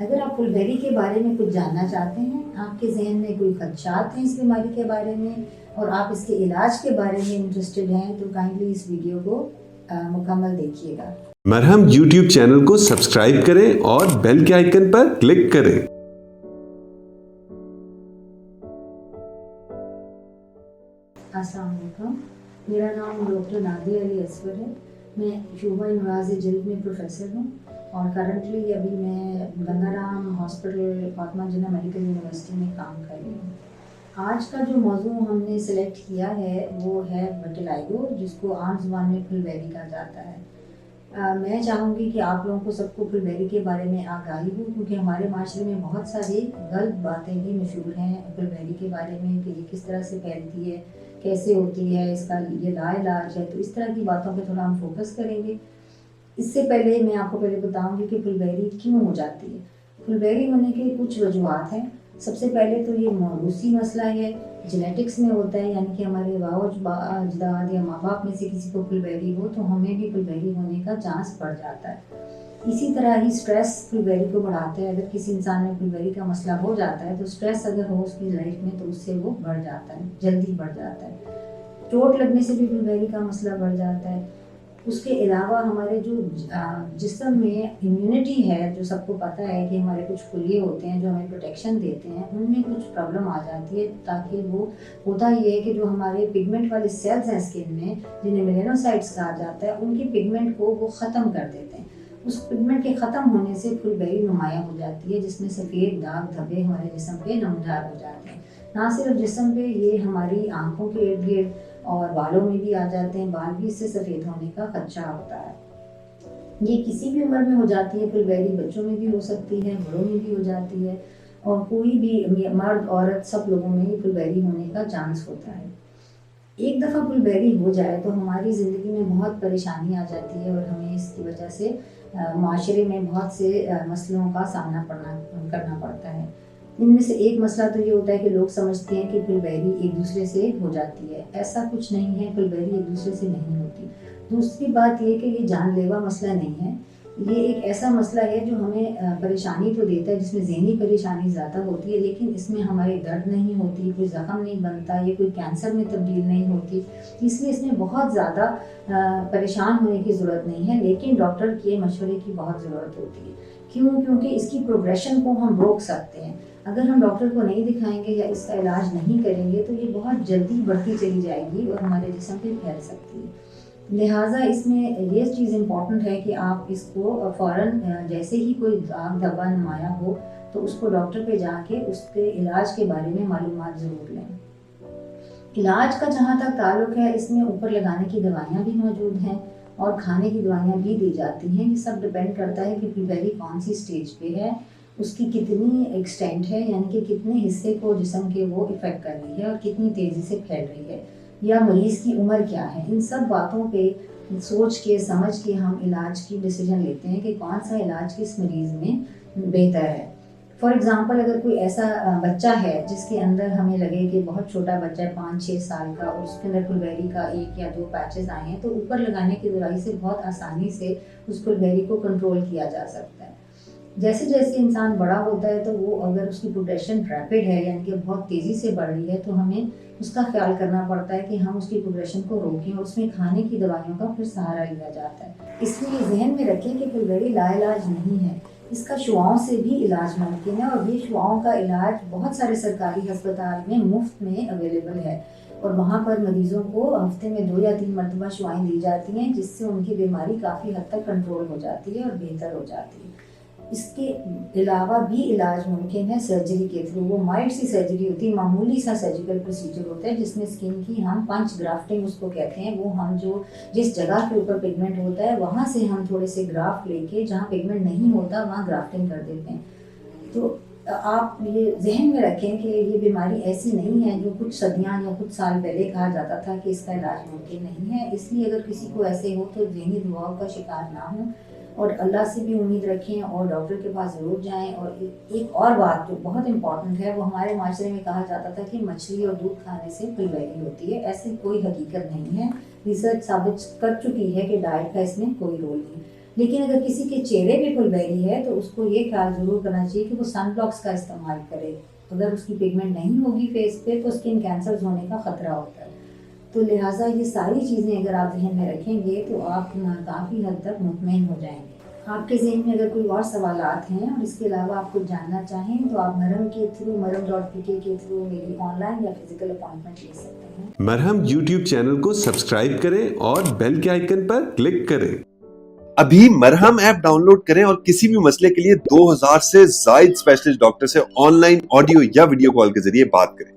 اگر آپ پھلبیری کے بارے میں کچھ جاننا چاہتے ہیں، آپ کے ذہن میں کوئی خدشات ہیں اس بیماری کے بارے میں اور آپ اس کے علاج کے بارے میں انٹرسٹڈ ہیں، تو کائنڈلی اس ویڈیو کو مکمل دیکھیے گا۔ مرہم یوٹیوب چینل کو سبسکرائب کریں اور بیل کے آئیکن پر کلک کریں۔ السلام علیکم، میرا نام ڈاکٹر نادیہ علی اصغر ہے۔ میں شعبہ امراض جلد میں پروفیسر ہوں اور کرنٹلی ابھی میں گنگا رام ہاسپٹل فاطمہ جناح میڈیکل یونیورسٹی میں کام کر رہی ہوں۔ آج کا جو موضوع ہم نے سلیکٹ کیا ہے وہ ہے وٹیلائگو، جس کو عام زبان میں پھلبیری کہا جاتا ہے۔ میں چاہوں گی کہ آپ لوگوں کو سب کو پھلبیری کے بارے میں آگاہی ہو، کیونکہ ہمارے معاشرے میں بہت ساری غلط باتیں بھی مشہور ہیں پھلبیری کے بارے میں کہ یہ کس طرح سے پھیلتی ہے، کیسے ہوتی ہے، اس کا یہ لا علاج ہے۔ تو اس طرح کی باتوں پہ تھوڑا ہم فوکس کریں گے۔ اس سے پہلے میں آپ کو بتاؤں گی کہ پھلبیری کیوں ہو جاتی ہے۔ پھلبیری ہونے کے کچھ وجوہات ہیں۔ سب سے پہلے تو یہ موروثی مسئلہ ہے، جینیٹکس میں ہوتا ہے، یعنی کہ ہمارے اجداد یا ماں باپ میں سے کسی کو پھلبیری ہو تو ہمیں بھی پھلبیری ہونے کا چانس بڑھ جاتا ہے۔ اسی طرح ہی سٹریس پھلبیری کو بڑھاتا ہے۔ اگر کسی انسان میں پھلبیری کا مسئلہ ہو جاتا ہے تو سٹریس اگر ہو اس کی لائف میں تو اس سے وہ بڑھ جاتا ہے، جلدی بڑھ جاتا ہے۔ چوٹ لگنے سے بھی پھلبیری کا مسئلہ بڑھ جاتا ہے۔ اس کے علاوہ ہمارے جو جسم میں امیونٹی ہے، جو سب کو پتہ ہے کہ ہمارے کچھ خلیے ہوتے ہیں جو ہمیں پروٹیکشن دیتے ہیں، ان میں کچھ پرابلم آ جاتی ہے، تاکہ وہ ہوتا یہ ہے کہ جو ہمارے پگمنٹ والے سیلز ہیں اسکن میں، جنہیں میلانوسائٹس کہا جاتا ہے، ان کے پگمنٹ کو وہ ختم کر دیتے ہیں۔ اس پگمنٹ کے ختم ہونے سے پھلبیری نمایاں ہو جاتی ہے، جس میں سفید داغ دھبے ہمارے جسم پہ نمودار ہو جاتے ہیں۔ نہ صرف جسم پہ، یہ ہماری آنکھوں کے ارد گرد اور بالوں میں بھی آ جاتے ہیں، بال بھی اس سے سفید ہونے کا خدشہ ہوتا ہے۔ یہ کسی بھی عمر میں ہو جاتی ہے پھلبیری، بچوں میں بھی ہو سکتی ہے، بڑوں میں بھی ہو جاتی ہے، اور کوئی بھی مرد عورت سب لوگوں میں ہی پھلبیری ہونے کا چانس ہوتا ہے۔ ایک دفعہ پھلبیری ہو جائے تو ہماری زندگی میں بہت پریشانی آ جاتی ہے اور ہمیں اس کی وجہ سے معاشرے میں بہت سے مسئلوں کا سامنا کرنا پڑتا ہے۔ ان میں سے ایک مسئلہ تو یہ ہوتا ہے کہ لوگ سمجھتے ہیں کہ پھلبیری ایک دوسرے سے ہو جاتی ہے۔ ایسا کچھ نہیں ہے، پھلبیری ایک دوسرے سے نہیں ہوتی۔ دوسری بات یہ کہ یہ جان لیوا مسئلہ نہیں ہے، یہ ایک ایسا مسئلہ ہے جو ہمیں پریشانی تو دیتا ہے، جس میں ذہنی پریشانی زیادہ ہوتی ہے، لیکن اس میں ہمارے درد نہیں ہوتی، کوئی زخم نہیں بنتا، یہ کوئی کینسر میں تبدیل نہیں ہوتی، اس لیے اس میں بہت زیادہ پریشان ہونے کی ضرورت نہیں ہے، لیکن ڈاکٹر کے مشورے کی بہت ضرورت ہوتی ہے۔ کیونکہ اس کی پروگریشن کو ہم روک سکتے ہیں۔ اگر ہم ڈاکٹر کو نہیں دکھائیں گے یا اس کا علاج نہیں کریں گے تو یہ بہت جلدی بڑھتی چلی جائے گی اور ہمارے جسم پہ پھیل سکتی ہے۔ لہٰذا اس میں یہ چیز امپورٹنٹ ہے کہ آپ اس کو فوراً جیسے ہی کوئی داغ دھبا نمایاں ہو تو اس کو ڈاکٹر پہ جا کے اس کے علاج کے بارے میں معلومات ضرور لیں۔ علاج کا جہاں تک تعلق ہے، اس میں اوپر لگانے کی دوائیاں بھی موجود ہیں اور کھانے کی دوائیاں بھی دی جاتی ہیں۔ یہ سب ڈپینڈ کرتا ہے کہ پھلبیری کون سی سٹیج پہ ہے، اس کی کتنی ایکسٹینٹ ہے، یعنی کہ کتنے حصے کو جسم کے وہ افیکٹ کر رہی ہے اور کتنی تیزی سے پھیل رہی ہے، یا مریض کی عمر کیا ہے۔ ان سب باتوں پہ سوچ کے سمجھ کے ہم علاج کی ڈیسیجن لیتے ہیں کہ کون سا علاج کس مریض میں بہتر ہے۔ فار ایگزامپل، اگر کوئی ایسا بچہ ہے جس کے اندر ہمیں لگے کہ بہت چھوٹا بچہ ہے، 5-6 سال کا، اور اس کے اندر پھلبیری کا 1 یا 2 پیچز آئے ہیں، تو اوپر لگانے کی دوائی سے بہت آسانی سے اس پھلبیری کو کنٹرول کیا جا سکتا ہے۔ جیسے جیسے انسان بڑا ہوتا ہے تو وہ اگر اس کی پروگریشن ریپڈ ہے، یعنی کہ بہت تیزی سے بڑھ رہی ہے، تو ہمیں اس کا خیال کرنا پڑتا ہے کہ ہم اس کی پروگریشن کو روکیں، اور اس میں کھانے کی دوائیوں کا پھر سہارا لیا جاتا ہے۔ اس لیے ذہن میں رکھیں کہ پھلبیری لا علاج نہیں ہے، اس کا شعاؤں سے بھی علاج ممکن ہے، اور یہ شعاؤں کا علاج بہت سارے سرکاری ہسپتال میں مفت میں اویلیبل ہے، اور وہاں پر مریضوں کو ہفتے میں 2 یا 3 مرتبہ شعائیں دی جاتی ہیں، جس سے ان کی بیماری کافی حد تک کنٹرول ہو جاتی ہے اور بہتر ہو جاتی ہے۔ اس کے علاوہ بھی علاج ممکن ہے سرجری کے تھرو۔ وہ مائلڈ سی سرجری ہوتی ہے، معمولی سا سرجیکل پروسیجر ہوتا ہے، جس میں اسکن کی ہم پنچ گرافٹنگ اس کو کہتے ہیں، وہ ہم جس جگہ کے اوپر پگمنٹ ہوتا ہے وہاں سے ہم تھوڑے سے گرافٹ لے کے جہاں پگمنٹ نہیں ہوتا وہاں گرافٹنگ کر دیتے ہیں۔ تو آپ یہ ذہن میں رکھیں کہ یہ بیماری ایسی نہیں ہے جو کچھ صدیاں یا کچھ سال پہلے کہا جاتا تھا کہ اس کا علاج ممکن نہیں ہے۔ اس لیے اگر کسی کو ایسے ہو تو ذہنی دباؤ کا شکار نہ ہوں، اور اللہ سے بھی امید رکھیں اور ڈاکٹر کے پاس ضرور جائیں۔ اور ایک اور بات جو بہت امپورٹنٹ ہے، وہ ہمارے معاشرے میں کہا جاتا تھا کہ مچھلی اور دودھ کھانے سے پھلبیری ہوتی ہے۔ ایسی کوئی حقیقت نہیں ہے، ریسرچ ثابت کر چکی ہے کہ ڈائٹ کا اس میں کوئی رول نہیں۔ لیکن اگر کسی کے چہرے پہ پھلبیری ہے تو اس کو یہ خیال ضرور کرنا چاہیے کہ وہ سن بلاکس کا استعمال کرے. اگر اس کی پگمنٹ نہیں ہوگی فیس پہ تو اسکن کینسرز ہونے کا خطرہ ہوتا ہے. تو لہٰذا یہ ساری چیزیں اگر آپ ذہن میں رکھیں گے تو آپ کافی حد تک مطمئن ہو جائیں گے. آپ کے ذہن میں اگر کوئی اور سوالات ہیں اور اس کے علاوہ آپ کچھ جاننا چاہیں تو آپ مرہم کے تھرو مرہم.pk کے تھرو میری آن لائن یا فزیکل اپائنٹمنٹ لے سکتے ہیں. مرہم یوٹیوب چینل کو سبسکرائب کریں اور بیل کے آئیکن پر کلک کریں. ابھی مرہم ایپ ڈاؤن لوڈ کریں اور کسی بھی مسئلے کے لیے 2000 سے زائد اسپیشلسٹ ڈاکٹر سے آن لائن آڈیو یا ویڈیو کال کے ذریعے بات کریں.